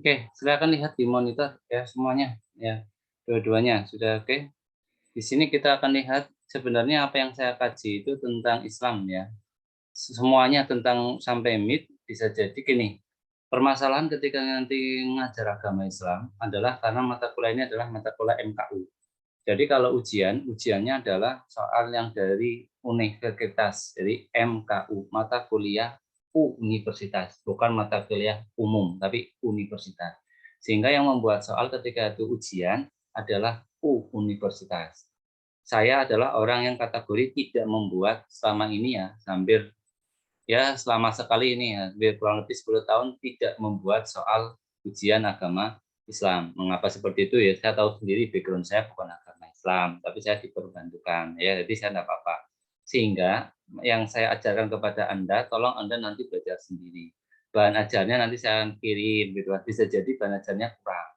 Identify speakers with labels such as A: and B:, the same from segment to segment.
A: Oke, silakan lihat di monitor ya semuanya ya, dua-duanya sudah oke? Di sini kita akan lihat sebenarnya apa yang saya kaji itu tentang Islam ya. Semuanya tentang sampai mid bisa jadi gini, permasalahan ketika nanti ngajar agama Islam adalah karena mata kuliah ini adalah mata kuliah MKU. Jadi kalau ujiannya adalah soal yang dari universitas, jadi MKU, mata kuliah universitas, bukan mata kuliah umum, tapi universitas. Sehingga yang membuat soal ketika itu ujian adalah universitas. Saya adalah orang yang kategori tidak membuat selama ini ya, hampir ya selama sekali ini ya, hampir kurang lebih 10 tahun tidak membuat soal ujian agama Islam. Mengapa seperti itu ya, saya tahu sendiri background saya bukan agama Islam, tapi saya diperbantukan ya, jadi saya tidak apa-apa. Sehingga yang saya ajarkan kepada Anda, tolong Anda nanti belajar sendiri. Bahan ajarnya nanti saya kirim gitu, bisa jadi bahan ajarnya kurang.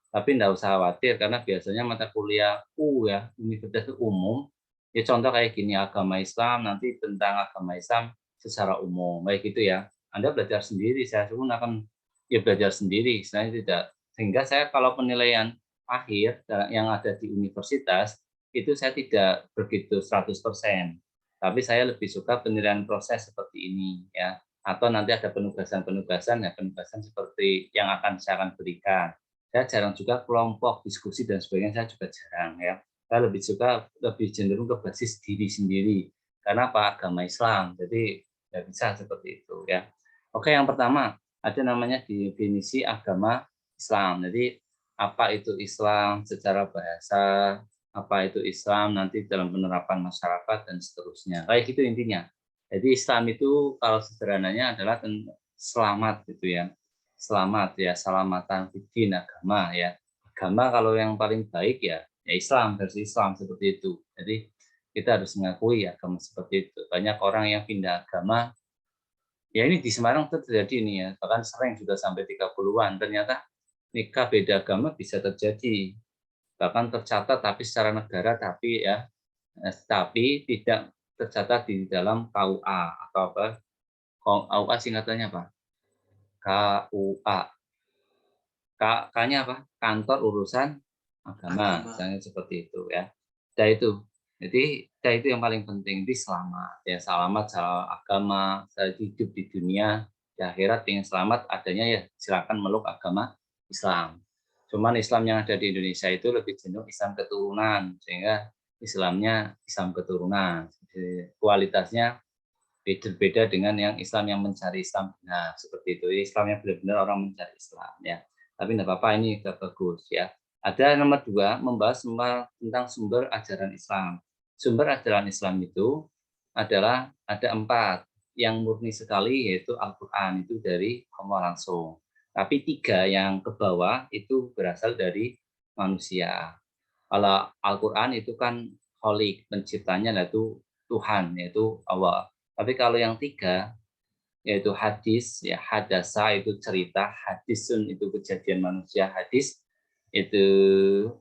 A: Tapi enggak usah khawatir karena biasanya mata kuliah ya, universitas itu umum. Ya contoh kayak gini, agama Islam, nanti tentang agama Islam secara umum, kayak gitu ya. Anda belajar sendiri, saya pun akan ya belajar sendiri, saya tidak sehingga saya kalau penilaian akhir yang ada di universitas, itu saya tidak begitu 100%. Tapi saya lebih suka penilaian proses seperti ini ya, atau nanti ada penugasan-penugasan ya, penugasan seperti yang saya akan berikan. Saya jarang juga kelompok diskusi dan sebagainya, saya juga jarang ya. Saya lebih suka lebih cenderung ke basis diri sendiri. Karena apa? Agama Islam. Jadi nggak bisa seperti itu ya. Oke, yang pertama ada namanya definisi agama Islam. Jadi apa itu Islam secara bahasa, apa itu Islam nanti dalam penerapan masyarakat dan seterusnya. Kayak gitu intinya. Jadi Islam itu kalau sederhananya adalah selamat gitu ya, selamat ya, selamatan fiddin agama ya. Agama kalau yang paling baik ya Islam, versi Islam seperti itu. Jadi kita harus mengakui agama seperti itu. Banyak orang yang pindah agama, ya ini di Semarang itu terjadi nih ya, bahkan sering sudah sampai 30-an. Ternyata nikah beda agama bisa terjadi. Bahkan tercatat tapi secara negara tapi tidak tercatat di dalam KUA atau apa? KUA singkatannya apa? KUA. K-nya apa? Kantor Urusan Agama,
B: Agama.
A: misalnya seperti itu ya. Itu. Jadi itu yang paling penting, di selamat ya, selamat secara agama, secara hidup di dunia, di akhirat ingin selamat adanya ya silakan meluk agama Islam. Cuman Islam yang ada di Indonesia itu lebih cenderung Islam keturunan, sehingga Islamnya Islam keturunan. Jadi, kualitasnya berbeda dengan yang Islam yang mencari Islam benar, seperti itu. Islam yang benar-benar orang mencari Islam ya. Tapi tidak apa-apa, ini bagus ya. Ada nomor 2, membahas tentang sumber ajaran Islam. Sumber ajaran Islam itu adalah ada 4, yang murni sekali yaitu Al-Quran, itu dari Allah langsung. Tapi 3 yang ke bawah itu berasal dari manusia. Kalau Al-Quran itu kan Kholik, penciptanya yaitu Tuhan, yaitu Allah. Tapi kalau yang 3, yaitu hadis, ya hadasa itu cerita, hadisun itu kejadian manusia, hadis itu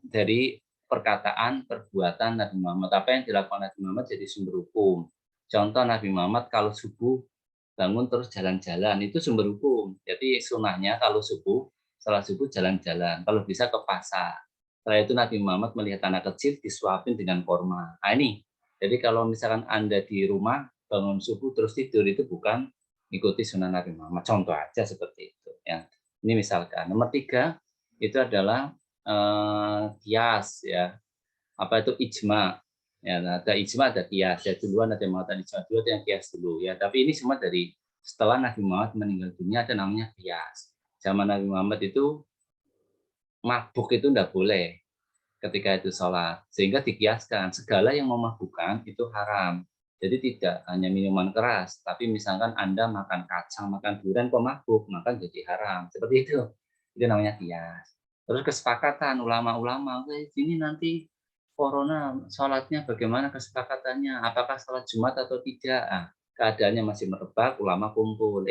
A: dari perkataan, perbuatan Nabi Muhammad. Apa yang dilakukan Nabi Muhammad jadi sumber hukum. Contoh Nabi Muhammad kalau subuh bangun terus jalan-jalan, itu sumber hukum. Jadi sunahnya kalau subuh, setelah subuh jalan-jalan, kalau bisa ke pasar. Setelah itu Nabi Muhammad melihat anak kecil disuapin dengan korma. Nah ini, jadi kalau misalkan Anda di rumah bangun subuh terus tidur, itu bukan ikuti sunnah Nabi Muhammad. Contoh aja seperti itu ya. Ini misalkan. Nomor 3 itu adalah kias ya. Apa itu ijma? Ya, nah, ada ijma, ada kias. Ya duluan ada yang mengatakan ijma dulu, ada yang kias dulu ya. Tapi ini semua dari setelah Nabi Muhammad meninggal dunia ada namanya kias. Zaman Nabi Muhammad itu mabuk itu enggak boleh ketika itu sholat. Sehingga dikiaskan, segala yang memabukkan itu haram. Jadi tidak hanya minuman keras, tapi misalkan Anda makan kacang, makan durian kok mabuk, maka jadi haram. Seperti itu. Itu namanya kias. Terus kesepakatan ulama-ulama, ini nanti corona sholatnya bagaimana kesepakatannya? Apakah sholat Jumat atau tidak? Nah, keadaannya masih merebak, ulama kumpul.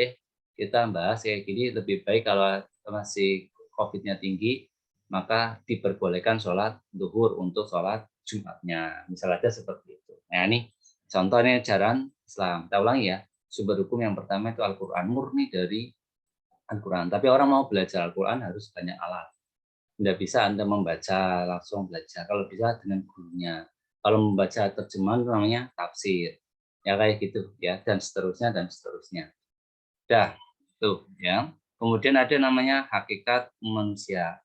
A: Kita bahas kayak gini lebih baik kalau masih COVID-nya tinggi, maka diperbolehkan sholat duhur untuk sholat Jumatnya. Misal aja seperti itu. Nah ini contohnya ajaran Islam. Kita ulangi ya. Sumber hukum yang pertama itu Al-Quran, murni dari Al-Quran. Tapi orang mau belajar Al-Quran harus banyak alat. Tidak bisa Anda membaca langsung belajar. Kalau bisa dengan gurunya. Kalau membaca terjemahan itu namanya tafsir. Ya kayak gitu ya, dan seterusnya dan seterusnya. Dah, tuh ya. Kemudian ada namanya hakikat manusia.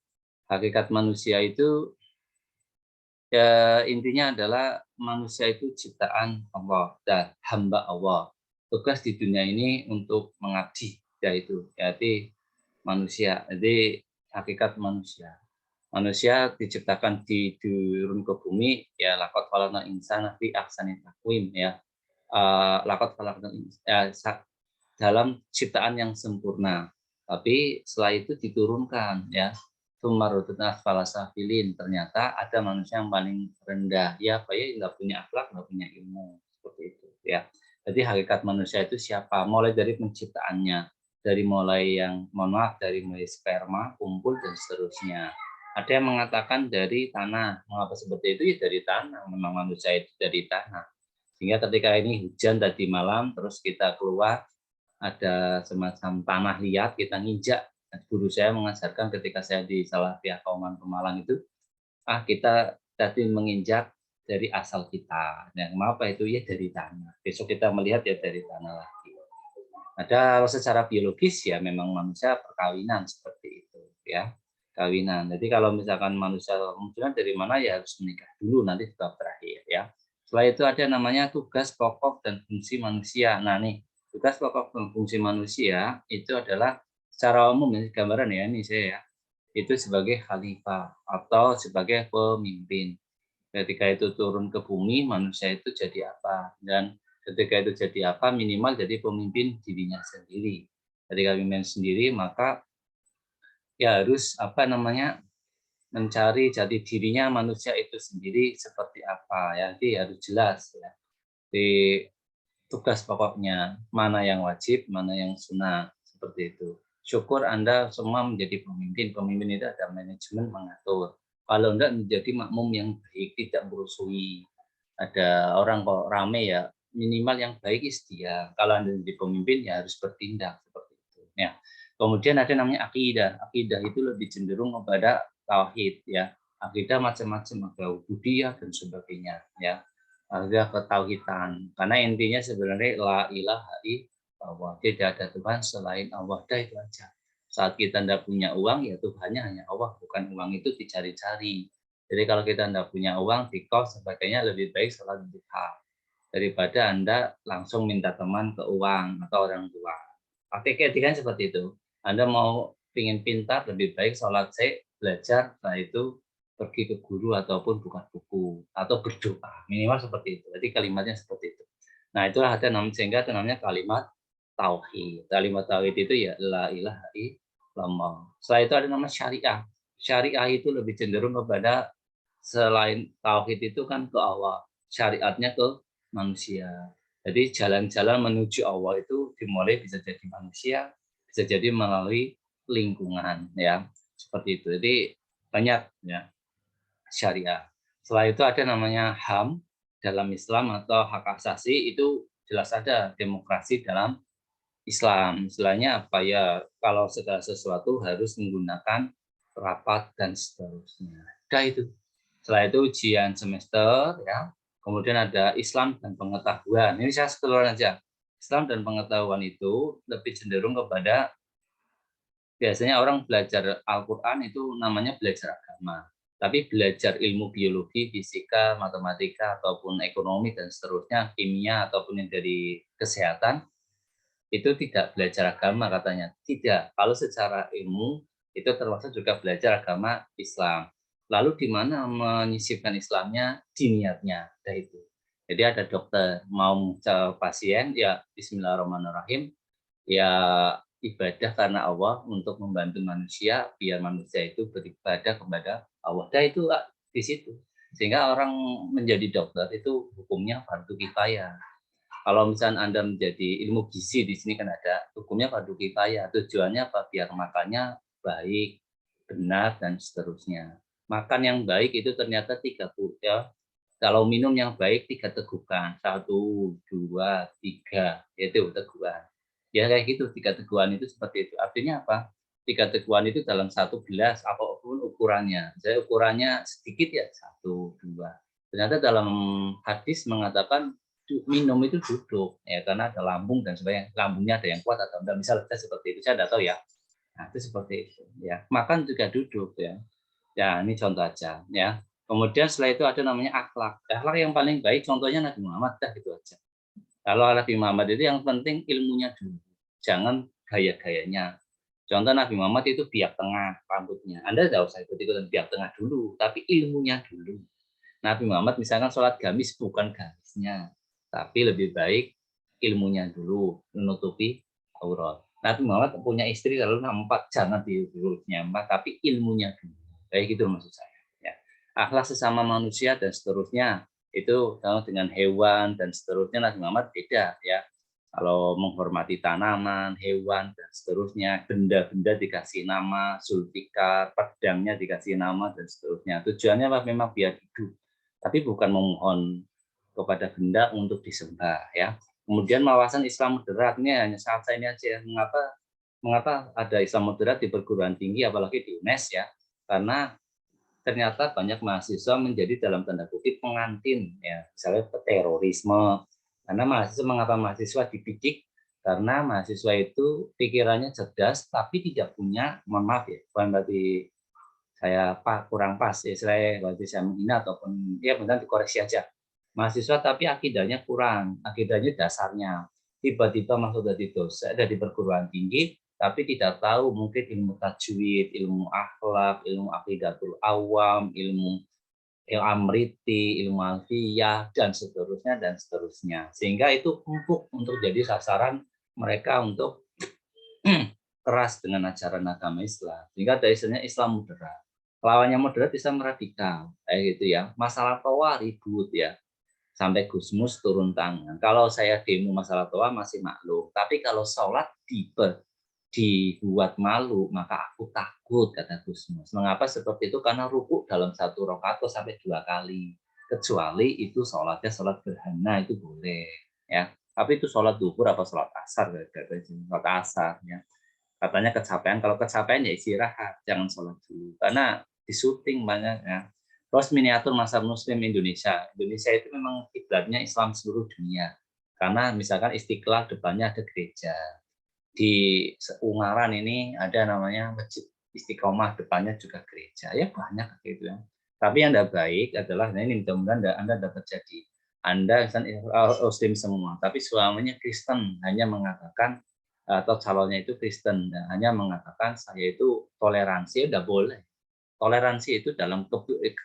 A: Hakikat manusia itu ya intinya adalah manusia itu ciptaan Allah dan hamba Allah. Tugas di dunia ini untuk mengabdi, yaitu manusia. Jadi hakikat manusia. Manusia diciptakan turun ke bumi ya laqad khalaqnal insana fi ahsani taqwim ya. Laqad khalaqnal dalam ciptaan yang sempurna. Tapi setelah itu diturunkan ya. Tumaruduna asfala safilin. Ternyata ada manusia yang paling rendah. Ya, apa ya nggak punya akhlak, nggak punya ilmu seperti itu ya. Jadi hakikat manusia itu siapa? Mulai dari penciptaannya, dari mulai yang mohon maaf dari mulai sperma, kumpul dan seterusnya. Ada yang mengatakan dari tanah. Mengapa seperti itu? Ya dari tanah. Memang manusia itu dari tanah. Sehingga ketika ini hujan tadi malam, terus kita keluar, ada semacam tanah liat, kita nginjak. Guru saya mengajarkan ketika saya di salah pihak Kauman Pemalang itu, kita tadi menginjak dari asal kita. Yang apa itu? Ya dari tanah. Besok kita melihat ya dari tanah lagi. Ada secara biologis ya memang manusia perkawinan seperti itu ya. Kawinan. Jadi kalau misalkan manusia munculnya dari mana ya harus menikah dulu nanti di bab terakhir ya. Setelah itu ada namanya tugas pokok dan fungsi manusia. Nah nih, tugas pokok dan fungsi manusia itu adalah secara umum ini gambaran ya ini saya ya. Itu sebagai khalifah atau sebagai pemimpin. Ketika itu turun ke bumi, manusia itu jadi apa? Dan ketika itu jadi apa, minimal jadi pemimpin dirinya sendiri. Ketika pemimpin sendiri, maka ya harus apa namanya mencari jati dirinya manusia itu sendiri seperti apa ya. Jadi harus jelas ya. Di tugas pokoknya mana yang wajib, mana yang sunnah seperti itu. Syukur Anda semua menjadi pemimpin. Pemimpin itu ada manajemen mengatur. Kalau enggak menjadi makmum yang baik, tidak merusui. Ada orang kok rame ya, minimal yang baik dia. Kalau Anda menjadi pemimpin ya harus bertindak seperti itu. Ya. Kemudian ada namanya akidah. Akidah itu lebih cenderung kepada tauhid ya. Akidah macam-macam, ada ubudiyah dan sebagainya ya. Ada ketauhidan. Karena intinya sebenarnya la ilaha illallah. Tidak ada Tuhan selain Allah. Dah itu aja. Saat kita tidak punya uang, ya Tuhannya hanya Allah. Bukan uang itu dicari-cari. Jadi kalau kita tidak punya uang, di kos sebagainya lebih baik sholat duha. Daripada Anda langsung minta teman ke uang atau orang tua. Praktiknya kan seperti itu. Anda mau ingin pintar, lebih baik sholat belajar, setelah itu pergi ke guru ataupun buka buku atau berdoa minimal seperti itu. Jadi kalimatnya seperti itu. Nah itulah ada namanya sehingga itu namanya kalimat tauhid. Kalimat tauhid itu ya la ilaha illallah. Setelah itu ada nama syariah. Syariah itu lebih cenderung kepada selain tauhid itu kan ke Allah, syariatnya ke manusia. Jadi jalan-jalan menuju Allah itu dimulai bisa jadi manusia, bisa jadi melalui lingkungan ya seperti itu. Jadi banyak ya syariah. Setelah itu ada namanya HAM dalam Islam atau hak asasi itu jelas ada demokrasi dalam Islam. Istilahnya apa ya? Kalau segala sesuatu harus menggunakan rapat dan seterusnya. Nah itu. Setelah itu ujian semester ya. Kemudian ada Islam dan pengetahuan. Ini saya sekeluar aja. Islam dan pengetahuan itu lebih cenderung kepada biasanya orang belajar Al-Quran itu namanya belajar agama. Tapi belajar ilmu biologi, fisika, matematika, ataupun ekonomi, dan seterusnya, kimia, ataupun yang dari kesehatan, itu tidak belajar agama katanya. Tidak. Kalau secara ilmu, itu termasuk juga belajar agama Islam. Lalu di mana menyisipkan Islamnya? Di niatnya. Itu. Jadi ada dokter mau pasien, ya Bismillahirrahmanirrahim, ya ibadah karena Allah untuk membantu manusia biar manusia itu beribadah kepada Allah. Dan itu di situ. Sehingga orang menjadi dokter itu hukumnya fardu kifayah. Kalau misalnya Anda menjadi ilmu gizi di sini kan ada hukumnya fardu kifayah. Tujuannya apa? Biar makannya baik, benar dan seterusnya. Makan yang baik itu ternyata 30 ya. Kalau minum yang baik 3 tegukan. 1, 2, 3 itu tegukan. Ya kayak gitu, 3 teguhan itu seperti itu. Artinya apa? 3 teguhan itu dalam 1 gelas, apapun ukurannya. Saya ukurannya sedikit ya, 1, 2. Ternyata dalam hadis mengatakan minum itu duduk, ya karena ada lambung dan sebagainya. Lambungnya ada yang kuat atau enggak, misalnya seperti itu. Saya tidak tahu ya. Nah, itu seperti itu. Ya, makan juga duduk ya. Ya, ini contoh aja ya. Kemudian setelah itu ada namanya akhlak. Akhlak yang paling baik contohnya Nabi Muhammad dah gitu aja. Kalau Nabi Muhammad itu yang penting ilmunya dulu, jangan gaya-gayanya. Contoh Nabi Muhammad itu biak tengah rambutnya. Anda tidak usah ikut-ikutan biak tengah dulu, tapi ilmunya dulu. Nabi Muhammad misalkan sholat gamis bukan gamisnya, tapi lebih baik ilmunya dulu, menutupi aurat. Nabi Muhammad punya istri lalu nampak, jangan diurusnya, tapi ilmunya dulu. Kayak gitu maksud saya. Ya. Akhlak sesama manusia dan seterusnya itu sama dengan hewan dan seterusnya Nabi Muhammad beda ya. Kalau menghormati tanaman, hewan dan seterusnya, benda-benda dikasih nama, Zulfikar, pedangnya dikasih nama dan seterusnya. Tujuannya apa? Memang biar hidup, tapi bukan memohon kepada benda untuk disembah ya. Kemudian wawasan Islam moderat ini hanya saat ini aja. Mengapa ada Islam moderat di perguruan tinggi apalagi di UNES ya? Karena ternyata banyak mahasiswa menjadi dalam tanda kutip pengantin ya, misalnya terorisme. Karena mengapa mahasiswa dididik? Karena mahasiswa itu pikirannya cerdas tapi tidak punya, mohon maaf ya, bukan berarti saya kurang pas ya, berarti saya menghina ataupun ya benar dikoreksi aja. Mahasiswa tapi akidahnya kurang, akidahnya dasarnya. Tiba-tiba masuk dari dosen dari perguruan tinggi tapi tidak tahu mungkin ilmu tajwid, ilmu akhlak, ilmu akidatul awam, ilmu amriti, ilmu alfiyah dan seterusnya dan seterusnya. Sehingga itu empuk untuk jadi sasaran mereka untuk keras dengan ajaran agama Islam. Sehingga ada istilahnya Islam moderat. Lawannya moderat Islam radikal, kayak gitu ya. Masalah toa ribut ya, sampai Gusmus turun tangan. Kalau saya demo masalah toa masih maklum, tapi kalau sholat dibuat malu, maka aku takut, kata Gusmus. Mengapa seperti itu? Karena rukuk dalam 1 rakaat sampai 2 kali. Kecuali itu sholatnya sholat gerhana, itu boleh. Ya. Tapi itu sholat duhur apa sholat asar? Sholat asar. Ya. Katanya kecapean, kalau kecapean ya istirahat, jangan sholat dulu. Karena di syuting banyak ya. Terus miniatur masa muslim Indonesia. Indonesia itu memang kiblatnya Islam seluruh dunia. Karena misalkan Istiqlal depannya ada gereja. Di Ungaran ini ada namanya Masjid Istiqomah, depannya juga gereja. Ya banyak gitu ya. Tapi yang tidak baik adalah, nah ini mudah-mudahan Anda dapat jadi. Anda Muslim semua, tapi suaminya Kristen, hanya mengatakan atau calonnya itu Kristen dan hanya mengatakan saya itu toleransi, udah boleh. Toleransi itu dalam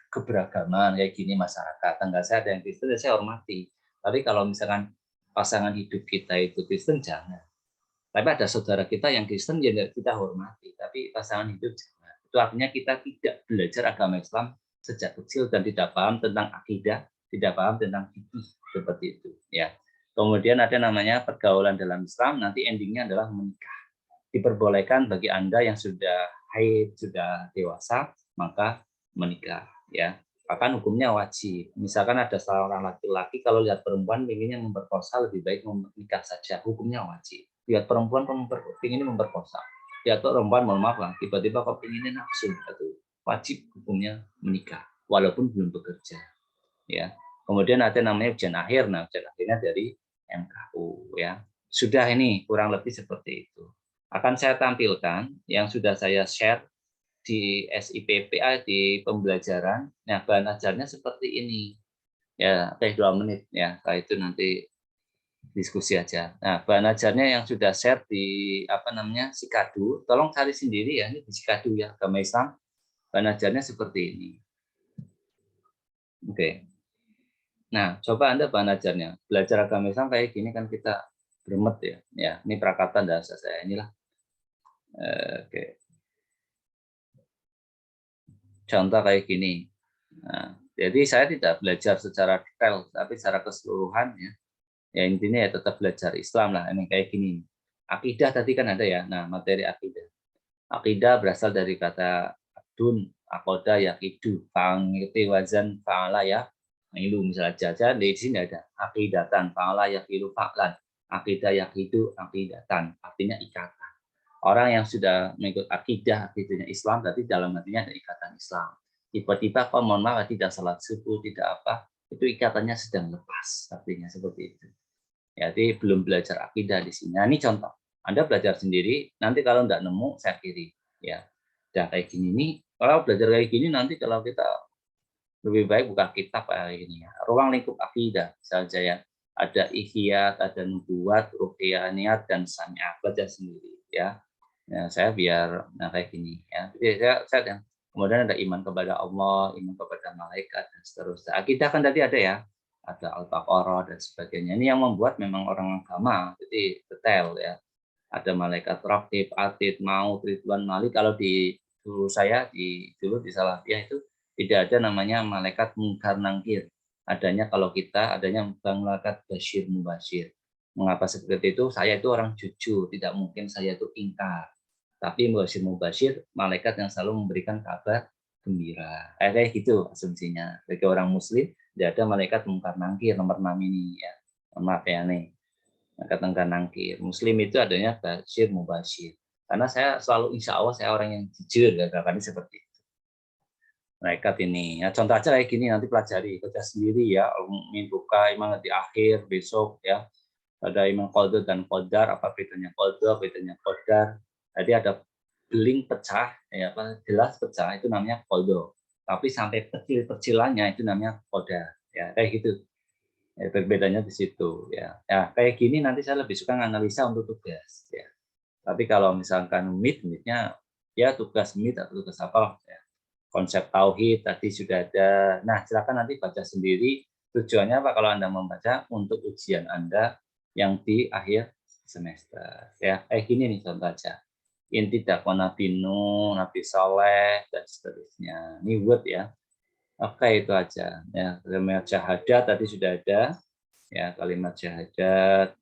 A: keberagaman kayak gini masyarakat. Tangga saya ada yang Kristen, saya hormati. Tapi kalau misalkan pasangan hidup kita itu Kristen, jangan. Tapi ada saudara kita yang Kristen, ya kita hormati. Tapi pasangan hidup jangan. Itu artinya kita tidak belajar agama Islam sejak kecil dan tidak paham tentang akidah, tidak paham tentang fikih seperti itu. Ya. Kemudian ada namanya pergaulan dalam Islam, nanti endingnya adalah menikah. Diperbolehkan bagi Anda yang sudah haid, sudah dewasa, maka menikah. Ya, bahkan hukumnya wajib. Misalkan ada seorang laki-laki kalau lihat perempuan inginnya memperkosa, lebih baik menikah saja. Hukumnya wajib. Lihat perempuan ingin memperkosa. Lihat perempuan, mohon maaf lah, tiba-tiba kok inginnya nafsu, itu wajib hukumnya menikah, walaupun belum bekerja. Ya. Kemudian ada namanya ujian akhir. Nah, ujian akhirnya dari MKU ya. Sudah, ini kurang lebih seperti itu. Akan saya tampilkan yang sudah saya share di SIPPA di pembelajaran. Nah, bahan ajarnya seperti ini. Ya, 2 menit ya. Setelah itu nanti diskusi aja. Nah, bahan ajarnya yang sudah share di Sikadu, tolong cari sendiri ya, ini di Sikadu ya, agama Islam. Bahan ajarnya seperti ini. Oke. Nah, coba Anda bahan ajarnya. Belajar agama Islam kayak gini kan kita bermet ya. Ya, ini prakatan dasar saya inilah. Oke. Contoh kayak gini. Nah, jadi saya tidak belajar secara detail, tapi secara keseluruhan ya. Ya intinya ya tetap belajar Islam lah. Ini kayak gini. Akidah tadi kan ada ya. Nah, materi akidah. Akidah berasal dari kata adun, akoda, yakidu, fa'angirti, wazan, fa'ala ya. Ilu misalnya jajan di sini ada akidatan, fa'ala, yakidu, fa'lan. Akidah yaqidu aqidatan, artinya ikatan. Orang yang sudah mengikut akidahnya Islam, berarti dalam hatinya ada ikatan Islam. Tiba-tiba kok mohon maaf tidak salat subuh, tidak apa, itu ikatannya sedang lepas, artinya seperti itu. Jadi belum belajar akidah di sini. Nah, ini contoh. Anda belajar sendiri, nanti kalau tidak nemu, saya kirim. Ya, udah kayak gini nih. Kalau belajar kayak gini, nanti kalau kita lebih baik buka kitab kayak gini ya. Ruang lingkup akidah, misalnya ya. Ada ikhiyat, ada nubuat, ruqyaniyat, dan sami'ah. Baca sendiri ya. Ya, saya biar nah kayak gini ya. Jadi saya kemudian ada iman kepada Allah, iman kepada malaikat dan seterusnya. Akidah kan tadi ada ya, ada Al-Baqarah dan sebagainya. Ini yang membuat memang orang agama, jadi detail ya. Ada malaikat Raqib, Atid, Maut, Ridwan, Malik. Kalau di dulu saya dulu di Salafiyah itu tidak ada namanya malaikat Munkar Nangkir. Adanya kalau kita adanya malaikat Basyir Mubashir. Mengapa seperti itu? Saya itu orang jujur, tidak mungkin saya itu ingkar. Tapi Basyir Mubashir, malaikat yang selalu memberikan kabar gembira. Kayak gitu asumsinya. Bagi orang muslim, tidak ada malaikat Munkar Nangkir nomor 6 ini ya. Maaf ya nih. Malaikat Nangkir. Muslim itu adanya Basyir Mubashir. Karena saya selalu insya Allah saya orang yang jujur, katakan seperti itu. Malaikat ini. Ya, contoh aja kayak gini, nanti pelajari, baca sendiri ya. Min buka, iman di akhir, besok ya. Ada iman qadar dan qadar, apa bedanya qadar, bedanya qadar. Tadi ada beling pecah, ya apa gelas pecah itu namanya qadar. Tapi sampai kecil-kecilannya itu namanya qadar. Ya, kayak gitu. Ya, berbedanya di situ ya. Ya, kayak gini nanti saya lebih suka analisa untuk tugas ya. Tapi kalau misalkan MIT-nya ya tugas MIT atau tugas apa ya. Konsep tauhid tadi sudah ada. Nah, silakan nanti baca sendiri. Tujuannya apa kalau Anda membaca untuk ujian Anda yang di akhir semester. Ya, kayak gini nih contoh aja. Inti dakwah Nabi Nuh, Nabi Saleh, dan seterusnya. Ini word ya. Oke, itu aja. Ya, kalimat syahadat tadi sudah ada. Ya, kalimat syahadat.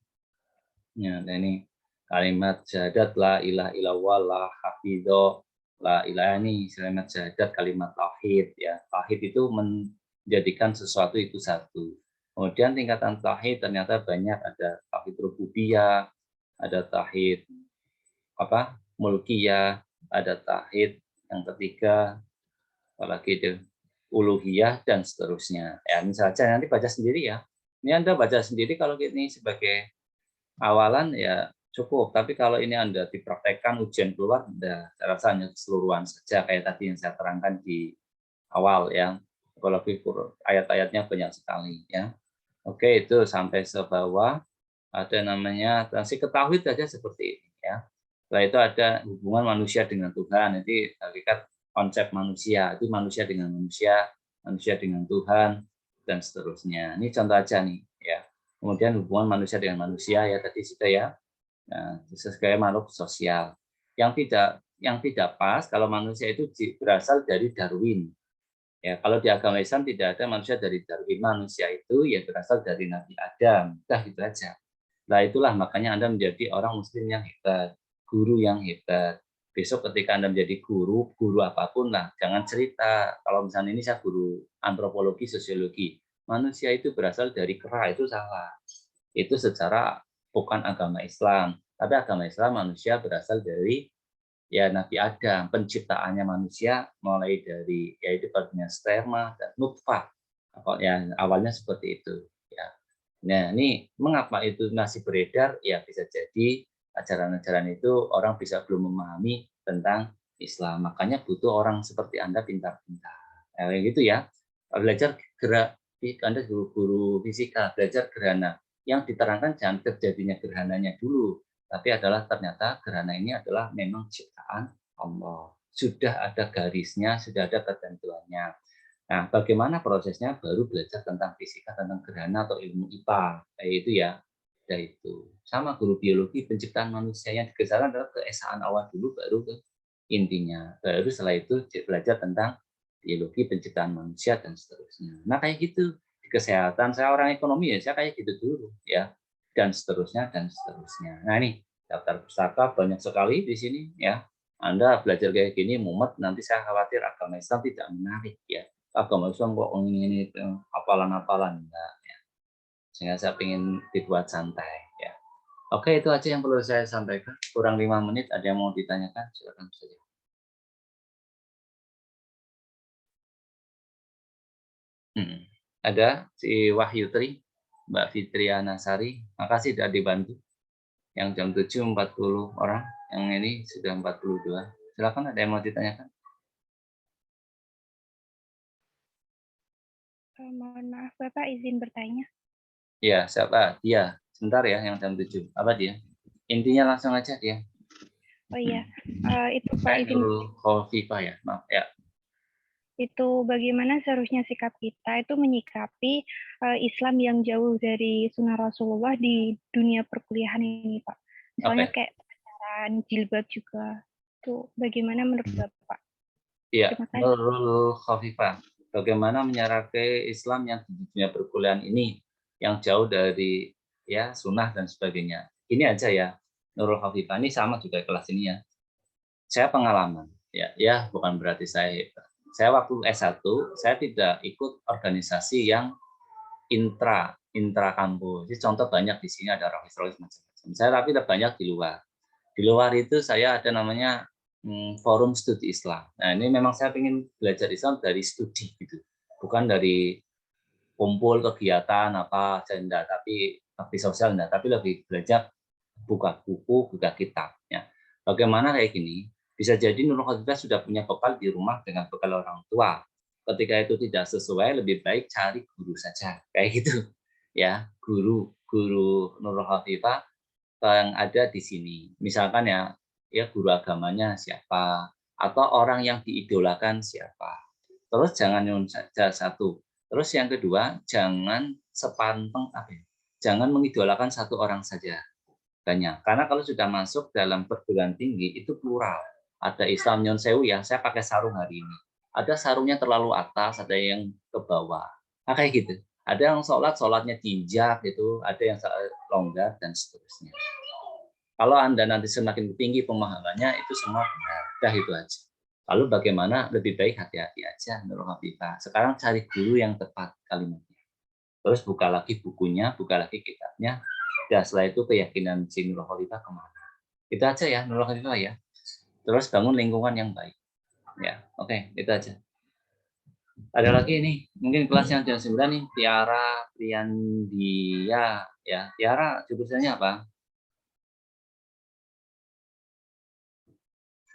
A: Ya, nah ini kalimat syahadat la ilaha illallah la hafidho la ilaha ini kalimat syahadat kalimat tauhid ya. Tauhid itu menjadikan sesuatu itu satu. Kemudian tingkatan tauhid ternyata banyak, ada tauhid rububiyah, ada tauhid apa? Mulkiyah, ada tauhid yang ketiga apalagi itu uluhiyah dan seterusnya. Ya, ini saja nanti baca sendiri ya. Ini Anda baca sendiri kalau ini sebagai awalan ya cukup, tapi kalau ini Anda dipraktekkan ujian keluar, saya rasa hanya keseluruhan saja kayak tadi yang saya terangkan di awal ya. Apalagi ayat-ayatnya banyak sekali ya. Oke, itu sampai sebawah ada namanya transi ketahui saja seperti ini ya. Setelah itu ada hubungan manusia dengan Tuhan. Jadi hakikat konsep manusia itu manusia dengan manusia dengan Tuhan dan seterusnya. Ini contoh aja nih ya. Kemudian hubungan manusia dengan manusia ya tadi sudah ya. Nah, sebagai makhluk sosial. Yang tidak pas kalau manusia itu berasal dari Darwin. Ya, kalau di agama Islam tidak ada manusia dari Darwin. Manusia itu ya berasal dari Nabi Adam. Udah gitu aja. Nah, itulah makanya Anda menjadi orang muslim yang hebat, guru yang hebat. Besok ketika Anda menjadi guru apapun lah, jangan cerita kalau misalnya ini saya guru antropologi, sosiologi. Manusia itu berasal dari kera, itu salah. Itu secara bukan agama Islam. Tapi agama Islam manusia berasal dari ya Nabi Adam, penciptaannya manusia mulai dari yaitu pada sperma dan nutfah. Ya, awalnya seperti itu ya. Nah, ini mengapa itu masih beredar? Ya bisa jadi ajaran-ajaran itu orang bisa belum memahami tentang Islam. Makanya butuh orang seperti Anda pintar-pintar. Kayak gitu ya. Belajar gerak Anda guru fisika, belajar gerhana. Yang diterangkan jangan terjadinya gerhananya dulu, tapi adalah ternyata gerhana ini adalah memang ciptaan Allah. Sudah ada garisnya, sudah ada ketentuannya. Nah, bagaimana prosesnya baru belajar tentang fisika, tentang gerhana atau ilmu IPA. Kayak itu ya. Ya itu. Sama guru biologi penciptaan manusia yang digeserkan adalah keesaan awal dulu baru ke intinya. Baru setelah itu belajar tentang biologi penciptaan manusia dan seterusnya. Nah, kayak gitu. Di kesehatan saya orang ekonomi ya, saya kayak gitu dulu ya. Dan seterusnya dan seterusnya. Nah, ini daftar pustaka banyak sekali di sini ya. Anda belajar kayak gini mumet, nanti saya khawatir agama Islam tidak menarik ya. Agama Islam kok ini hafalan-hafalan enggak ya. Sehingga saya ingin dibuat santai ya. Oke, itu aja yang perlu saya sampaikan. Kurang 5 menit, ada yang mau ditanyakan? Silakan saja. Mhm. Ada si Wahyu Tri, Mbak Fitriana Sari, makasih sudah dibantu. Yang jam 7.40 orang, yang ini sudah 42. Silakan, ada yang mau ditanyakan?
B: Mohon maaf Bapak, izin bertanya.
A: Iya, siapa? Dia. Sebentar ya, yang jam 7. Apa dia? Intinya langsung aja dia.
B: Oh iya, itu Pak,
A: Saya
B: izin
A: Nurul Khofifah ya, maaf ya.
B: itu bagaimana seharusnya sikap kita itu menyikapi Islam yang jauh dari sunnah Rasulullah di dunia perkuliahan ini, Pak. Misalnya
A: Oke.
B: kayak pacaran, jilbab juga. Itu bagaimana menurut Bapak?
A: Iya,
B: Terima kasih.
A: Nurul Khofifah. Bagaimana menyikapi Islam yang di dunia perkuliahan ini yang jauh dari ya sunnah dan sebagainya. Ini aja ya, Nurul Khofifah ini sama juga kelas ini ya. Saya pengalaman, ya bukan berarti saya hebat. Saya waktu S1, saya tidak ikut organisasi yang intra kampus. Jadi contoh banyak di sini ada rohis-rohis macam-macam. Saya tapi banyak di luar. Di luar itu saya ada namanya forum studi Islam. Nah ini memang saya ingin belajar Islam dari studi gitu, bukan dari kumpul kegiatan apa enggak, tapi bakti sosial enggak, tapi lebih belajar buka buku, buka kitab. Ya. Bagaimana kayak gini? Bisa jadi Nurul Khofifah sudah punya bekal di rumah dengan bekal orang tua. Ketika itu tidak sesuai, lebih baik cari guru saja, kayak gitu. Ya, guru Nurul Khofifah yang ada di sini. Misalkan ya guru agamanya siapa, atau orang yang diidolakan siapa. Terus jangan yang saja satu. Terus yang kedua, jangan sepanteng apa ya? Jangan mengidolakan satu orang saja banyak. Karena kalau sudah masuk dalam perguruan tinggi itu plural. Ada Islam Nyon Sewu ya, saya pakai sarung hari ini. Ada sarungnya terlalu atas, ada yang ke bawah. Nah, kayak gitu. Ada yang sholatnya tinjak gitu, ada yang longgar dan seterusnya. Kalau Anda nanti semakin tinggi pemahamannya itu semua benar. Dah itu aja. Lalu bagaimana lebih baik hati-hati aja Nurul Khofifah. Sekarang cari guru yang tepat kalimatnya. Terus buka lagi bukunya, buka lagi kitabnya. Dan setelah itu keyakinan si Nurul Khofifah kemana. Itu aja ya Nurul Khofifah ya. Terus bangun lingkungan yang baik. Ya, oke, itu aja. Ada lagi nih, mungkin kelas yang jam 9 nih, Tiara Priandia. Ya, Tiara jurusannya apa?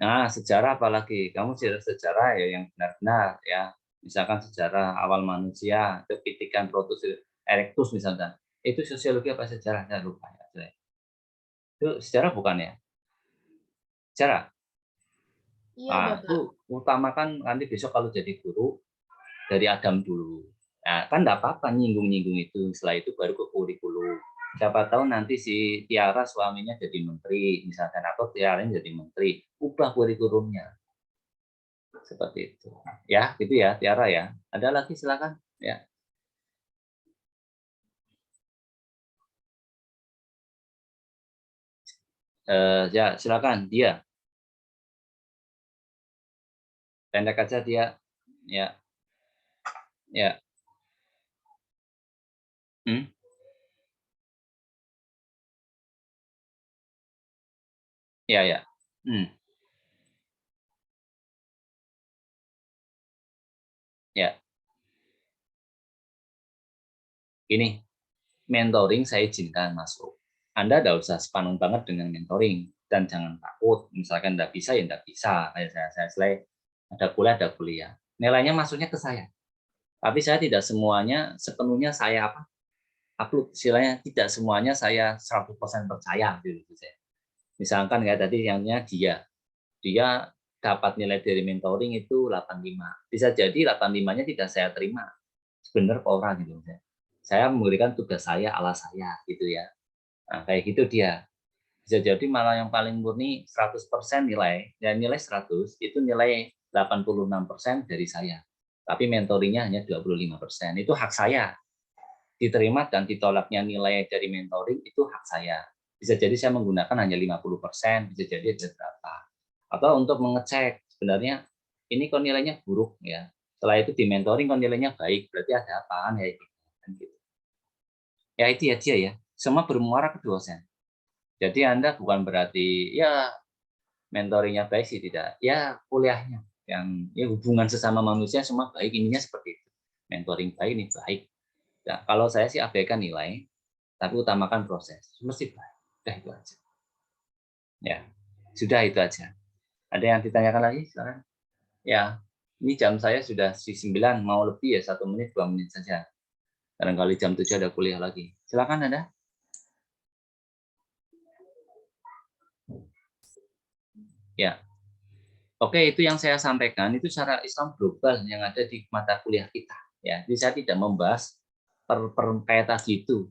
A: Nah, sejarah apalagi? Kamu sejarah ya yang benar-benar ya. Misalkan sejarah awal manusia, kepitikan Protus Erectus misalkan. Itu sosiologi apa sejarah? Saya lupa ya. Itu sejarah bukan ya? Sejarah.
B: Iya,
A: Nah,
B: Bapak.
A: itu utamakan nanti besok kalau jadi guru dari Adam dulu. Nah, kan enggak apa-apa nyinggung-nyinggung itu. Setelah itu baru ke kurikulum. Siapa tahu nanti si Tiara suaminya jadi menteri, misalkan atau Tiara jadi menteri, ubah kurikulumnya. Seperti itu. Ya, gitu ya, Tiara ya. Ada lagi silakan. Ya. Ya, silakan dia. Pendek aja dia. Ya, ya. Hmm? Ya, ya. Ya. Ini mentoring saya izinkan masuk. Anda tidak usah sepaneng banget dengan mentoring dan jangan takut. Misalkan tidak bisa ya tidak bisa. Kayak saya selesai ada kuliah. Nilainya masuknya ke saya. Tapi saya tidak semuanya sepenuhnya saya upload. Istilahnya tidak semuanya saya 100% percaya gitu. Misalkan kayak tadi yangnya dia dapat nilai dari mentoring itu 85. Bisa jadi 85-nya tidak saya terima. Sebenarnya orang gitu. Saya memberikan tugas saya ala saya gitu ya. Nah, kayak gitu dia. Bisa jadi malah yang paling murni 100% nilai, dan nilai 100 itu nilai 86% dari saya. Tapi mentoringnya hanya 25%. Itu hak saya. Diterima dan ditolaknya nilai dari mentoring itu hak saya. Bisa jadi saya menggunakan hanya 50%, bisa jadi ada berapa. Atau untuk mengecek sebenarnya ini kok nilainya buruk ya. Setelah itu di mentoring kok nilainya baik, berarti ada apaan ya gitu. Ya itu ya dia ya. Semua bermuara ke dosen. Jadi Anda bukan berarti ya mentoringnya baik sih, tidak. Ya kuliahnya yang ya hubungan sesama manusia semua baik, ininya seperti itu. Mentoring baik ini baik. Nah, kalau saya sih abaikan nilai, tapi utamakan proses. Mesti baik. Udah itu aja. Ya, sudah itu aja. Ada yang ditanyakan lagi sekarang? Ya, ini jam saya sudah 9, mau lebih ya 1 menit 2 menit saja. Barangkali jam 7 ada kuliah lagi. Silakan ada. Ya, oke, itu yang saya sampaikan itu secara Islam global yang ada di mata kuliah kita. Ya, jadi saya tidak membahas kayak tadi itu.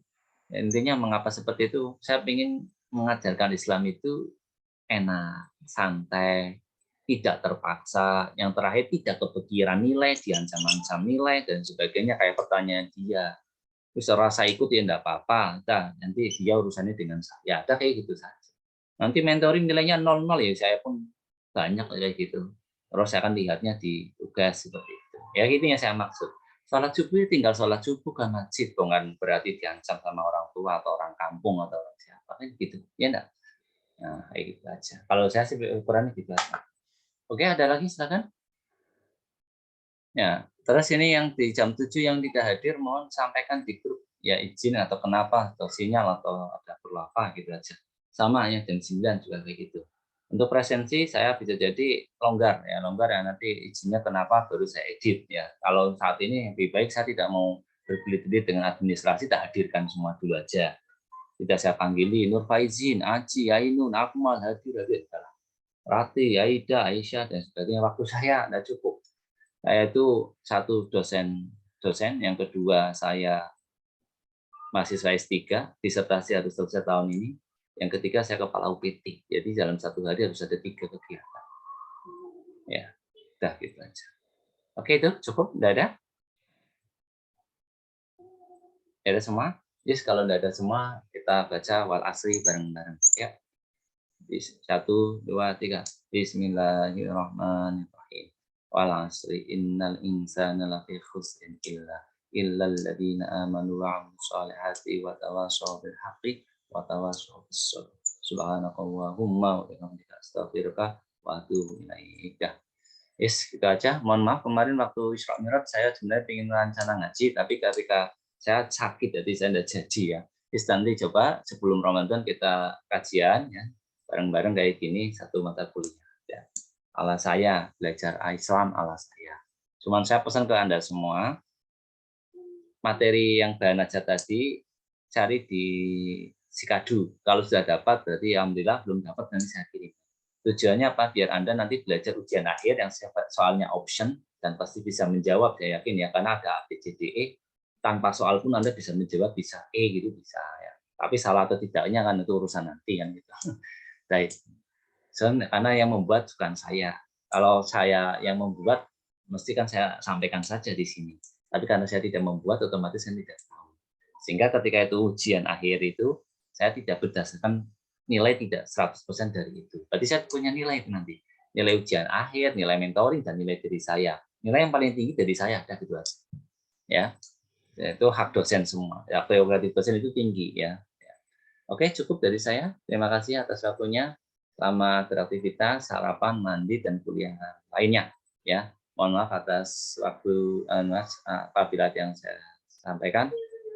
A: Intinya mengapa seperti itu? Saya ingin mengajarkan Islam itu enak, santai, tidak terpaksa. Yang terakhir tidak kepikiran nilai, diancam-ancam nilai dan sebagainya kayak pertanyaan dia. Terus rasa ikut ya enggak apa-apa. Nah, nanti dia urusannya dengan saya. Ada kayak gitu saja. Nanti mentoring nilainya 0,0 ya saya pun banyak kayak gitu. Terus saya akan lihatnya di tugas seperti itu. Ya gitu yang saya maksud. Sholat subuh tinggal sholat subuh ke masjid, bukan berarti diancam sama orang tua atau orang kampung atau orang siapa kan gitu. Ya enggak? Nah, kayak gitu aja. Kalau saya sih ukurannya gitu aja. Oke, ada lagi silakan. Ya, terus ini yang di jam 7 yang tidak hadir mohon sampaikan di grup ya izin atau kenapa atau sinyal atau ada perlu apa gitu aja. Sama ya jam 9 juga kayak gitu. Untuk presensi saya bisa jadi longgar ya nanti izinnya kenapa baru saya edit ya. Kalau saat ini lebih baik saya tidak mau berbelit-belit dengan administrasi, tak hadirkan semua dulu aja. Tidak saya panggili Nur Faizin, Aji, Ainun, Akmal, hadir. Rati, Aida, Aisyah dan sebagainya. Waktu saya tidak cukup. Saya itu satu dosen, yang kedua saya mahasiswa S3, disertasi harus selesai tahun ini, yang ketiga saya kepala UPT, jadi dalam satu hari harus ada 3 kegiatan. Ya, udah gitu aja. Oke itu cukup, tidak ada? Ada semua? Yes, kalau tidak ada semua, kita baca wal asri bareng-bareng. Ya, 1, 2, 3. Bismillahirrahmanirrahim. Wal asri innal insana lafi khusrin illal ladzina amanu wa 'amilus shalihati wa tawashaw bil haqqi wa tawashaw bis sabr. Subhanakallahumma wa bihamdika astaghfiruka wa atubu ilaik. Yes, gitu aja. Mohon maaf kemarin waktu Isra Mi'raj saya sebenarnya ingin rencana ngaji, tapi ketika saya sakit jadi saya tidak jadi ya. Yes, nanti coba sebelum Ramadan kita kajian ya bareng-bareng kayak gini satu mata kuliah. Ya. Ala saya belajar Islam ala saya. Cuman saya pesan ke Anda semua materi yang bahan aja tadi cari di Sikadu. Kalau sudah dapat berarti alhamdulillah, belum dapat nanti saya kirim. Tujuannya apa? Biar Anda nanti belajar ujian akhir yang soalnya option dan pasti bisa menjawab, saya yakin ya, karena ada A, B, C, D, E. Tanpa soal pun Anda bisa menjawab, bisa E gitu, bisa ya. Tapi salah atau tidaknya kan itu urusan nanti kan gitu. Baik. Karena yang membuat bukan saya. Kalau saya yang membuat, mesti kan saya sampaikan saja di sini. Tapi karena saya tidak membuat, otomatis saya tidak tahu. Sehingga ketika itu ujian akhir itu, saya tidak berdasarkan nilai tidak 100% dari itu. Berarti saya punya nilai itu nanti. Nilai ujian akhir, nilai mentoring, dan nilai dari saya. Nilai yang paling tinggi dari saya, ada gitu aja. Ya, itu hak dosen semua. Ya, prerogatif dosen itu tinggi ya. Oke, cukup dari saya. Terima kasih atas waktunya. Selamat beraktivitas, sarapan, mandi, dan kuliah lainnya. Ya, mohon maaf atas waktu apabila yang saya sampaikan.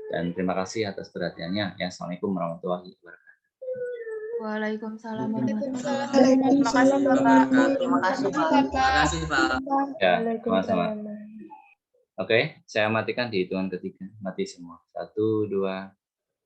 A: Dan terima kasih atas perhatiannya. Ya, Assalamualaikum warahmatullahi wabarakatuh.
C: Waalaikumsalam warahmatullahi wabarakatuh. Terima kasih Pak.
D: Terima kasih Pak.
A: Ya, sama-sama. Oke, saya matikan di hitungan ketiga. Mati semua. 1, 2,